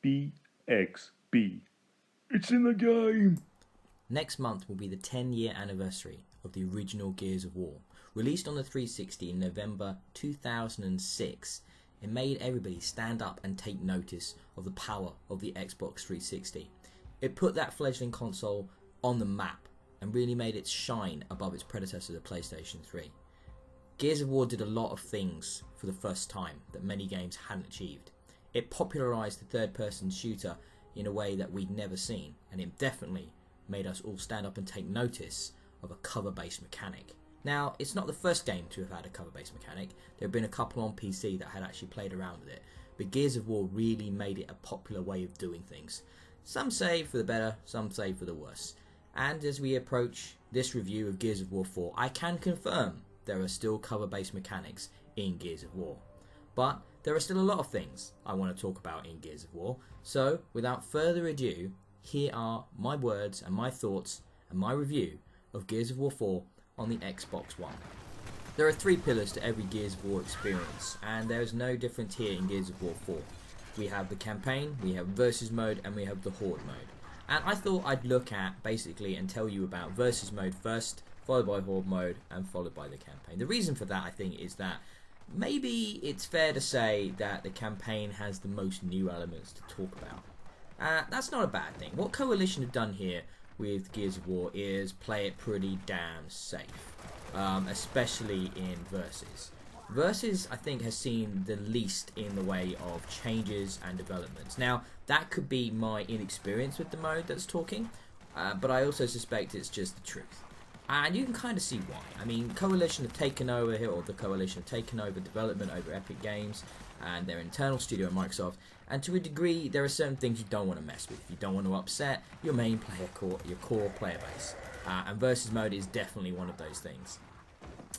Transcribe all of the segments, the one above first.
BXB. It's in the game! Next month will be the 10-year anniversary of the original Gears of War. Released on the 360 in November 2006, it made everybody stand up and take notice of the power of the Xbox 360. It put that fledgling console on the map and really made it shine above its predecessor, the PlayStation 3. Gears of War did a lot of things for the first time that many games hadn't achieved. It popularised the third-person shooter in a way that we'd never seen, and it definitely made us all stand up and take notice of a cover-based mechanic. Now, it's not the first game to have had a cover-based mechanic. There have been a couple on PC that had actually played around with it, but Gears of War really made it a popular way of doing things. Some say for the better, some say for the worse. And as we approach this review of Gears of War 4, I can confirm there are still cover-based mechanics in Gears of War. But there are still a lot of things I want to talk about in Gears of War, so without further ado, here are my words and my thoughts and my review of Gears of War 4 on the Xbox One. There are three pillars to every Gears of War experience, and there is no difference here in Gears of War 4. We have the campaign, we have versus mode, and we have the horde mode. And I thought I'd look at basically and tell you about versus mode first, followed by horde mode, and followed by the campaign. The reason for that, I think, is that maybe it's fair to say that the campaign has the most new elements to talk about. That's not a bad thing. What Coalition have done here with Gears of War is play it pretty damn safe, especially in Versus. Versus, I think, has seen the least in the way of changes and developments. Now, that could be my inexperience with the mode that's talking, but I also suspect it's just the truth. And you can kind of see why. I mean, Coalition have taken over here, or the Coalition have taken over development over Epic Games and their internal studio at Microsoft. And to a degree, there are certain things you don't want to mess with. You don't want to upset your main player core, your core player base. And Versus mode is definitely one of those things.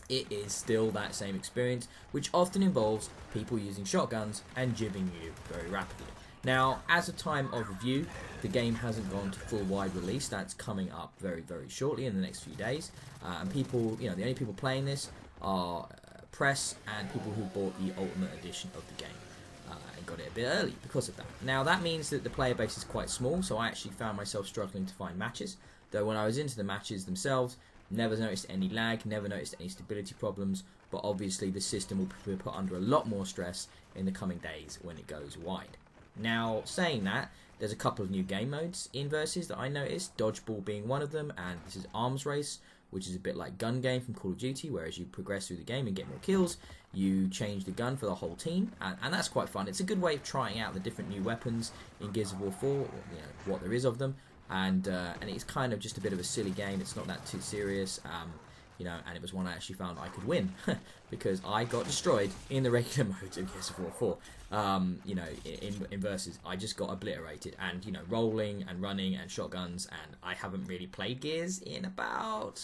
It is still that same experience, which often involves people using shotguns and jibbing you very rapidly. Now, as a time of review, the game hasn't gone to full wide release. That's coming up very, very shortly in the next few days. And people, the only people playing this are press and people who bought the Ultimate Edition of the game. And got it a bit early because of that. Now, that means that the player base is quite small, so I actually found myself struggling to find matches. Though when I was into the matches themselves, never noticed any lag, never noticed any stability problems, but obviously the system will be put under a lot more stress in the coming days when it goes wide. Now, saying that, there's a couple of new game modes in Versus that I noticed, Dodgeball being one of them, and this is Arms Race, which is a bit like gun game from Call of Duty, where as you progress through the game and get more kills, you change the gun for the whole team, and that's quite fun. It's a good way of trying out the different new weapons in Gears of War 4, what there is of them, and it's kind of just a bit of a silly game. It's not that too serious, and it was one I actually found I could win because I got destroyed in the regular mode of Gears of War 4. In Versus, I just got obliterated, and rolling and running and shotguns, and I haven't really played Gears in about,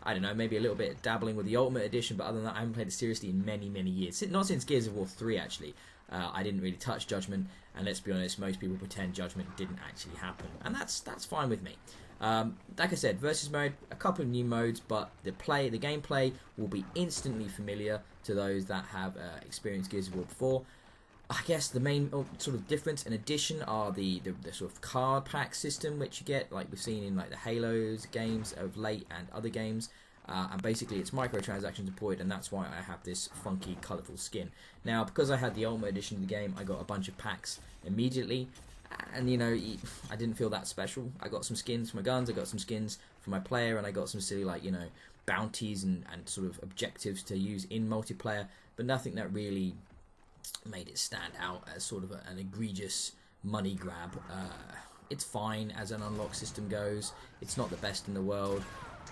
I don't know, maybe a little bit dabbling with the Ultimate Edition, but other than that, I haven't played it seriously in many, many years. Not since Gears of War 3, actually. I didn't really touch Judgment, and let's be honest, most people pretend Judgment didn't actually happen, and that's fine with me. Like I said, Versus mode, a couple of new modes, but the gameplay will be instantly familiar to those that have experienced Gears of War before. I guess the main sort of difference and addition are the sort of card pack system which you get, like we've seen in like the Halos games of late and other games. And basically it's microtransactions supported, and that's why I have this funky, colourful skin. Now, because I had the Ultimate Edition of the game, I got a bunch of packs immediately, and I didn't feel that special. I got some skins for my guns, I got some skins for my player, and I got some silly bounties and sort of objectives to use in multiplayer, but nothing that really made it stand out as sort of an egregious money grab. It's fine as an unlock system goes. It's not the best in the world.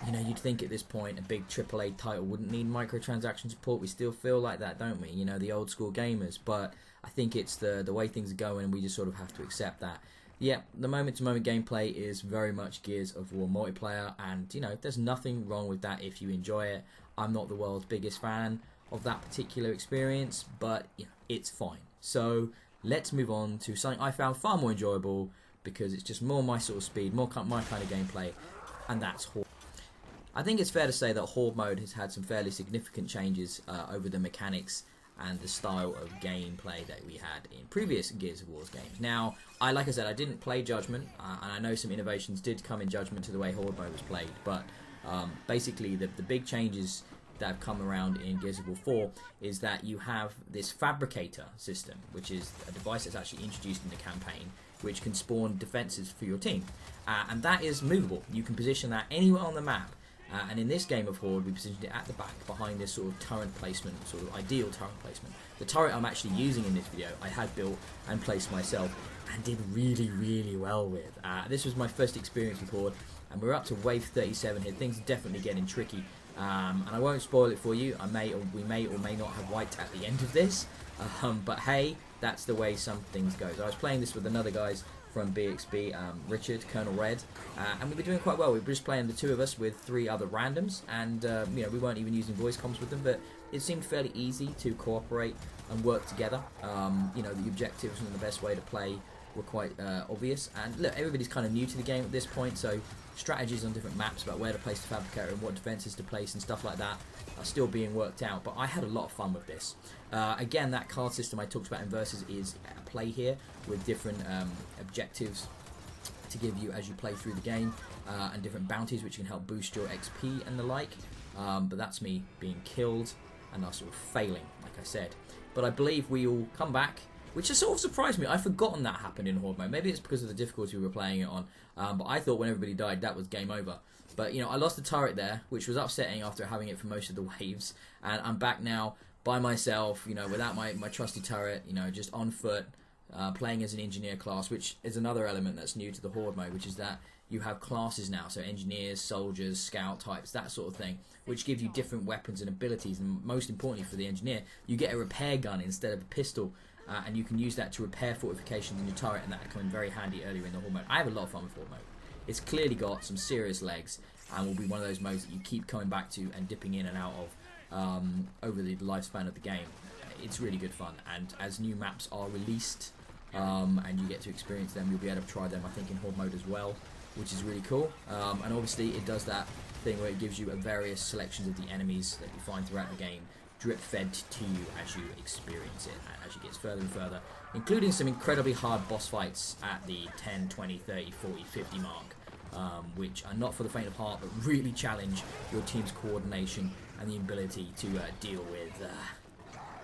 You'd think at this point a big AAA title wouldn't need microtransaction support. We still feel like that, don't we? The old school gamers. But I think it's the way things are going, and we just sort of have to accept that. Yeah, the moment-to-moment gameplay is very much Gears of War multiplayer, and there's nothing wrong with that if you enjoy it. I'm not the world's biggest fan of that particular experience, but it's fine. So let's move on to something I found far more enjoyable, because it's just more my sort of speed, more my kind of gameplay, and that's Horde. I think it's fair to say that Horde mode has had some fairly significant changes over the mechanics and the style of gameplay that we had in previous Gears of War games. Now, like I said, I didn't play Judgment, and I know some innovations did come in Judgment to the way Horde mode was played, but basically the big changes that have come around in Gears of War 4 is that you have this Fabricator system, which is a device that's actually introduced in the campaign, which can spawn defenses for your team, and that is movable. You can position that anywhere on the map. And in this game of Horde, we positioned it at the back, behind this sort of turret placement, sort of ideal turret placement. The turret I'm actually using in this video, I had built and placed myself, and did really, really well with. This was my first experience with Horde, and we're up to wave 37 here. Things are definitely getting tricky, and I won't spoil it for you. We may or may not have wiped at the end of this, but hey, that's the way some things go. So I was playing this with another guys from BXB, Richard, Colonel Red, and we were doing quite well. We were just playing the two of us with 3 other randoms, and you know, we weren't even using voice comms with them, but it seemed fairly easy to cooperate and work together. You know, the objectives and the best way to play were quite obvious, and look, everybody's kind of new to the game at this point, so strategies on different maps about where to place the Fabricator and what defenses to place and stuff like that are still being worked out, but I had a lot of fun with this. Again, that card system I talked about in Versus is at play here, with different objectives to give you as you play through the game, and different bounties which can help boost your XP and the like, but that's me being killed and us sort of failing, like I said. But I believe we all come back, which has sort of surprised me. I've forgotten that happened in Horde mode. Maybe it's because of the difficulty we were playing it on, but I thought when everybody died that was game over. But you know, I lost the turret there, which was upsetting after having it for most of the waves, and I'm back now by myself, you know, without my trusty turret, you know, just on foot, playing as an engineer class, which is another element that's new to the Horde mode, which is that you have classes now, so engineers, soldiers, scout types, that sort of thing, which give you different weapons and abilities, and most importantly for the engineer, you get a repair gun instead of a pistol, and you can use that to repair fortifications in your turret, and that will come in very handy earlier in the Horde mode. I have a lot of fun with Horde mode. It's clearly got some serious legs, and will be one of those modes that you keep coming back to and dipping in and out of over the lifespan of the game. It's really good fun, and as new maps are released, and you get to experience them, you'll be able to try them, I think, in Horde mode as well, which is really cool. And obviously it does that thing where it gives you various selections of the enemies that you find throughout the game, drip fed to you as you experience it, as you get further and further, including some incredibly hard boss fights at the 10, 20, 30, 40, 50 mark, which are not for the faint of heart, but really challenge your team's coordination and the ability to deal with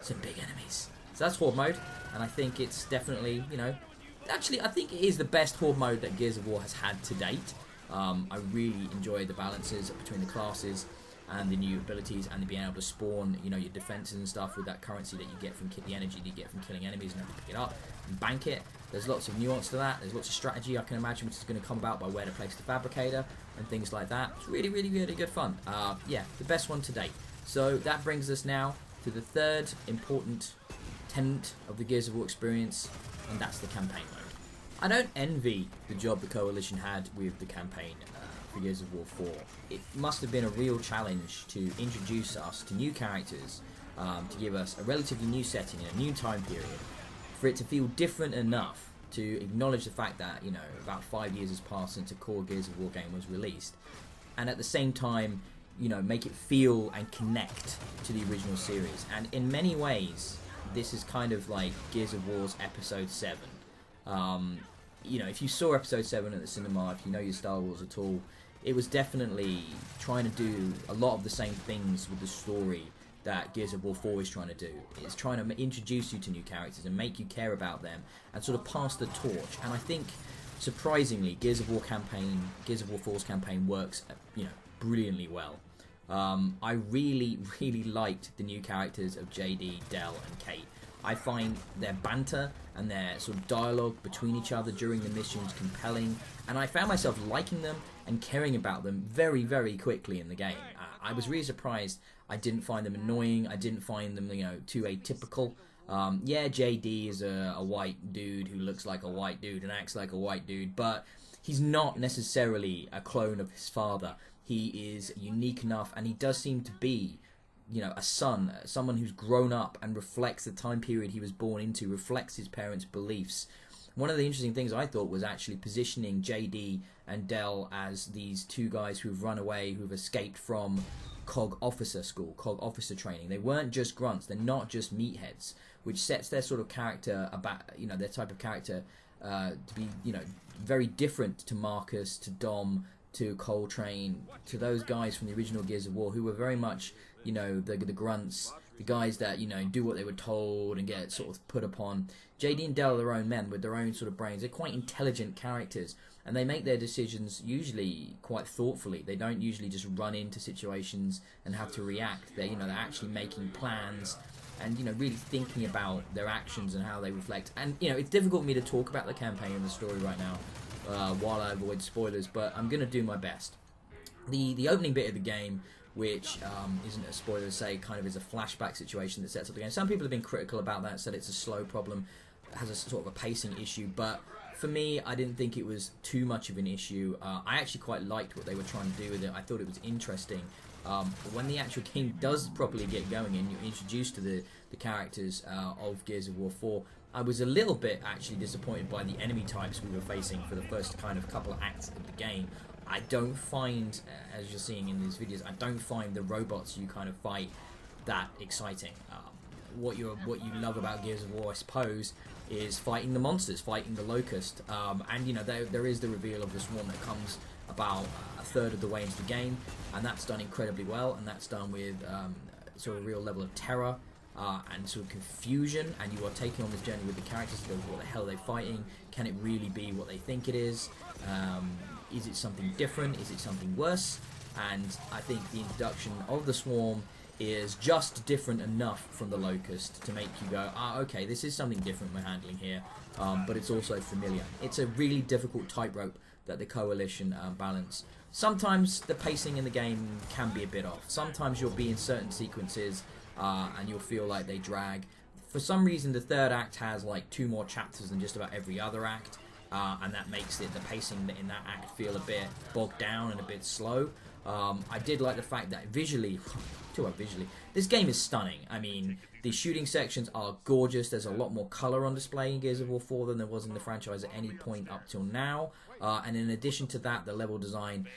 some big enemies. So that's Horde mode, and I think it's definitely, you know, actually I think it is the best Horde mode that Gears of War has had to date. I really enjoy the balances between the classes and the new abilities, and being able to spawn, you know, your defenses and stuff with that currency that you get from the energy that you get from killing enemies, and have to pick it up and bank it. There's lots of nuance to that. There's lots of strategy I can imagine which is going to come about by where to place the Fabricator and things like that. It's really, really, really good fun. Yeah, the best one to date. So that brings us now to the third important tenet of the Gears of War experience, and that's the campaign mode. I don't envy the job the Coalition had with the campaign for Gears of War 4. It must have been a real challenge to introduce us to new characters, to give us a relatively new setting in a new time period, for it to feel different enough to acknowledge the fact that, you know, about 5 years has passed since a core Gears of War game was released, and at the same time, you know, make it feel and connect to the original series. And in many ways, this is kind of like Gears of War's Episode 7. You know, if you saw Episode 7 at the cinema, if you know your Star Wars at all, it was definitely trying to do a lot of the same things with the story that Gears of War 4 is trying to do. It's trying to introduce you to new characters and make you care about them and sort of pass the torch. And I think, surprisingly, Gears of War 4's campaign works, you know, brilliantly well. I really, really liked the new characters of JD, Del, and Kate. I find their banter and their sort of dialogue between each other during the missions compelling, and I found myself liking them and caring about them very, very quickly in the game. I was really surprised I didn't find them annoying. I didn't find them, you know, too atypical. Yeah, JD is a white dude who looks like a white dude and acts like a white dude, but he's not necessarily a clone of his father. He is unique enough, and he does seem to be, you know, a son, someone who's grown up and reflects the time period he was born into, reflects his parents' beliefs. One of the interesting things I thought was actually positioning JD and Del as these two guys who've run away, who've escaped from COG officer school, COG officer training. They weren't just grunts. They're not just meatheads, which sets their sort of character about, their type of character to be, very different to Marcus, to Dom, to Coltrane, to those guys from the original Gears of War who were very much, the grunts, the guys that, do what they were told and get sort of put upon. JD and Del are their own men with their own sort of brains. They're quite intelligent characters, and they make their decisions usually quite thoughtfully. They don't usually just run into situations and have to react. They're actually making plans and really thinking about their actions and how they reflect. And it's difficult for me to talk about the campaign and the story right now while I avoid spoilers, but I'm going to do my best. The opening bit of the game, which isn't a spoiler to say, kind of is a flashback situation that sets up the game. Some people have been critical about that, said it's a slow problem, has a sort of a pacing issue, but for me, I didn't think it was too much of an issue. I actually quite liked what they were trying to do with it. I thought it was interesting. But when the actual game does properly get going and you're introduced to the characters of Gears of War 4, I was a little bit actually disappointed by the enemy types we were facing for the first kind of couple of acts of the game. I don't find, as you're seeing in these videos, I don't find the robots you kind of fight that exciting. What you love about Gears of War, I suppose, is fighting the monsters, fighting the Locust, and there is the reveal of the Swarm that comes about a third of the way into the game, and that's done incredibly well, and that's done with sort of a real level of terror and sort of confusion, and you are taking on this journey with the characters to go, what the hell are they fighting? Can it really be what they think it is? Is it something different? Is it something worse? And I think the introduction of the Swarm is just different enough from the Locust to make you go, okay, this is something different we're handling here, but it's also familiar. It's a really difficult tightrope that the Coalition balance. Sometimes the pacing in the game can be a bit off. Sometimes you'll be in certain sequences and you'll feel like they drag. For some reason, the third act has like 2 more chapters than just about every other act, and that makes the pacing in that act feel a bit bogged down and a bit slow. I did like the fact that visually, this game is stunning. I mean, the shooting sections are gorgeous. There's a lot more colour on display in Gears of War 4 than there was in the franchise at any point up till now. And in addition to that, the level design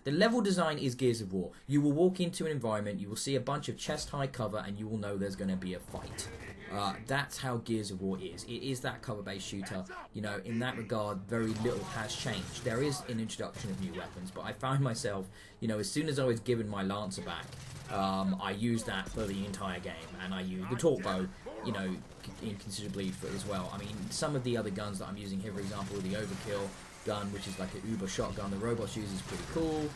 is Gears of War. You will walk into an environment, you will see a bunch of chest-high cover, and you will know there's going to be a fight. That's how Gears of War is. It is that cover-based shooter. In that regard, very little has changed. There is an introduction of new weapons, but I found myself, as soon as I was given my Lancer back, I used that for the entire game, and I used the torque bow, considerably for it as well. I mean, some of the other guns that I'm using here, for example, the Overkill gun, which is like an uber shotgun the robots use, is pretty cool.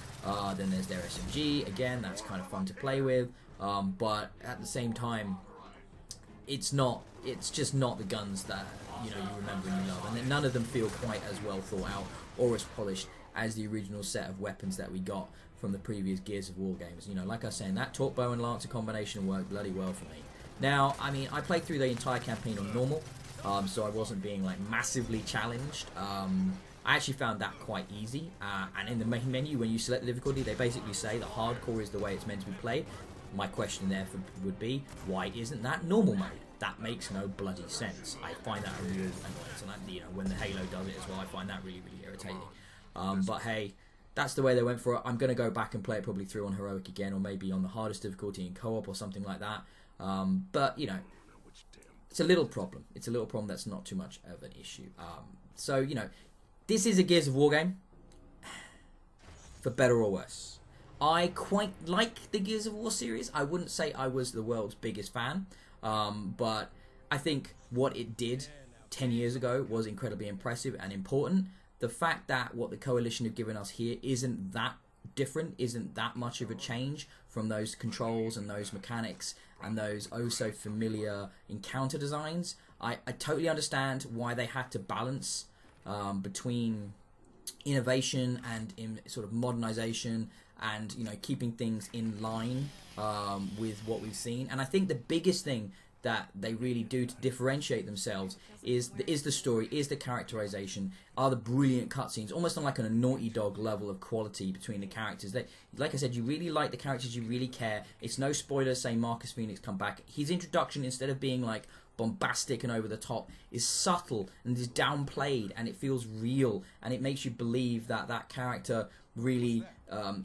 Then there's their SMG, again, that's kind of fun to play with, but at the same time, it's just not the guns that you remember and you love, and none of them feel quite as well thought out or as polished as the original set of weapons that we got from the previous Gears of War games. Like I was saying, that torque bow and Lancer combination worked bloody well for me. Now, I mean, I played through the entire campaign on normal, so I wasn't being like massively challenged. I actually found that quite easy, and in the main menu, when you select the difficulty, they basically say that hardcore is the way it's meant to be played. My question therefore would be, why isn't that normal mode? That makes no bloody sense. I find that a real annoyance, and when the Halo does it as well, I find that really, really irritating. But hey, that's the way they went for it. I'm going to go back and play it probably through on Heroic again, or maybe on the hardest difficulty in co-op or something like that. But, it's a little problem. It's a little problem that's not too much of an issue. So, this is a Gears of War game, for better or worse. I quite like the Gears of War series. I wouldn't say I was the world's biggest fan, but I think what it did 10 years ago was incredibly impressive and important. The fact that what the Coalition have given us here isn't that different, isn't that much of a change from those controls and those mechanics and those oh so familiar encounter designs. I totally understand why they had to balance between innovation and in sort of modernization and keeping things in line with what we've seen. And I think the biggest thing that they really do to differentiate themselves is the story, is the characterization, are the brilliant cutscenes, almost on like a Naughty Dog level of quality between the characters. Like I said, you really like the characters, you really care. It's no spoiler saying Marcus Phoenix come back. His introduction, instead of being like bombastic and over the top is subtle and is downplayed, and it feels real, and it makes you believe that that character really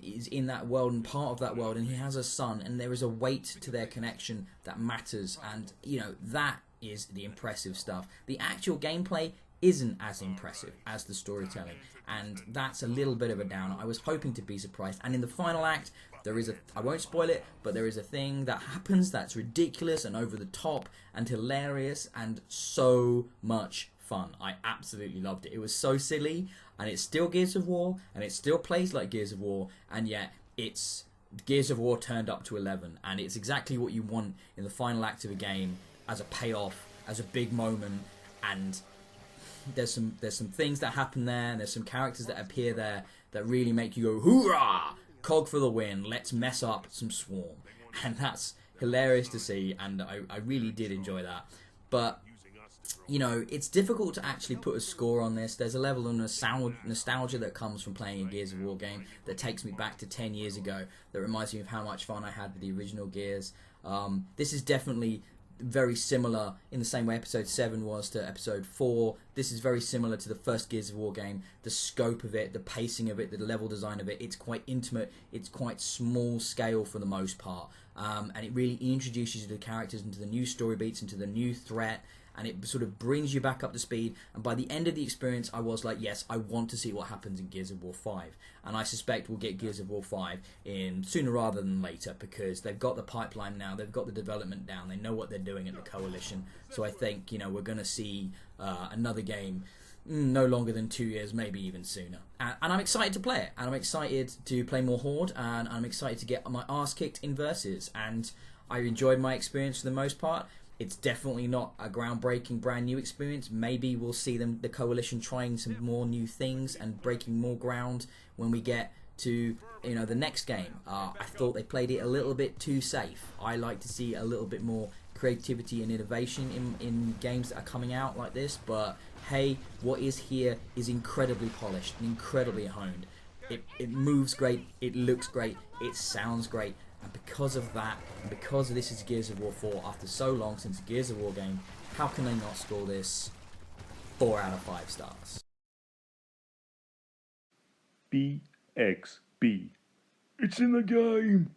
is in that world and part of that world, and he has a son, and there is a weight to their connection that matters, and you know, that is the impressive stuff. The actual gameplay isn't as impressive as the storytelling, and that's a little bit of a downer. I was hoping to be surprised, and in the final act there is I won't spoil it, but there is a thing that happens that's ridiculous and over the top and hilarious and so much fun. I absolutely loved it. It was so silly, and it's still Gears of War, and it still plays like Gears of War, and yet it's Gears of War turned up to 11, and it's exactly what you want in the final act of a game as a payoff, as a big moment. And there's some things that happen there, and there's some characters that appear there that really make you go, hoorah! COG for the win, let's mess up some Swarm. And that's hilarious to see, and I really did enjoy that. But, you know, it's difficult to actually put a score on this. There's a level of nostalgia that comes from playing a Gears of War game that takes me back to 10 years ago, that reminds me of how much fun I had with the original Gears. This is definitely very similar in the same way episode 7 was to episode 4. This is very similar to the first Gears of War game. The scope of it, the pacing of it, the level design of it, it's quite intimate, it's quite small scale for the most part, and it really introduces you to the characters, into the new story beats, into the new threat, and it sort of brings you back up to speed. And by the end of the experience, I was like, yes, I want to see what happens in Gears of War 5. And I suspect we'll get Gears of War 5 in sooner rather than later, because they've got the pipeline now, they've got the development down, they know what they're doing at the Coalition. So I think, you know, we're going to see another game no longer than 2 years, maybe even sooner. And I'm excited to play it, and I'm excited to play more Horde, and I'm excited to get my arse kicked in Versus. And I enjoyed my experience for the most part. It's definitely not a groundbreaking, brand new experience. Maybe we'll see the Coalition trying some more new things and breaking more ground when we get to, you know, the next game. I thought they played it a little bit too safe. I like to see a little bit more creativity and innovation in games that are coming out like this. But hey, what is here is incredibly polished and incredibly honed. It moves great, it looks great, it sounds great. And because of that, and because this is Gears of War 4, after so long since a Gears of War game, how can they not score this 4 out of 5 stars? BXB. It's in the game.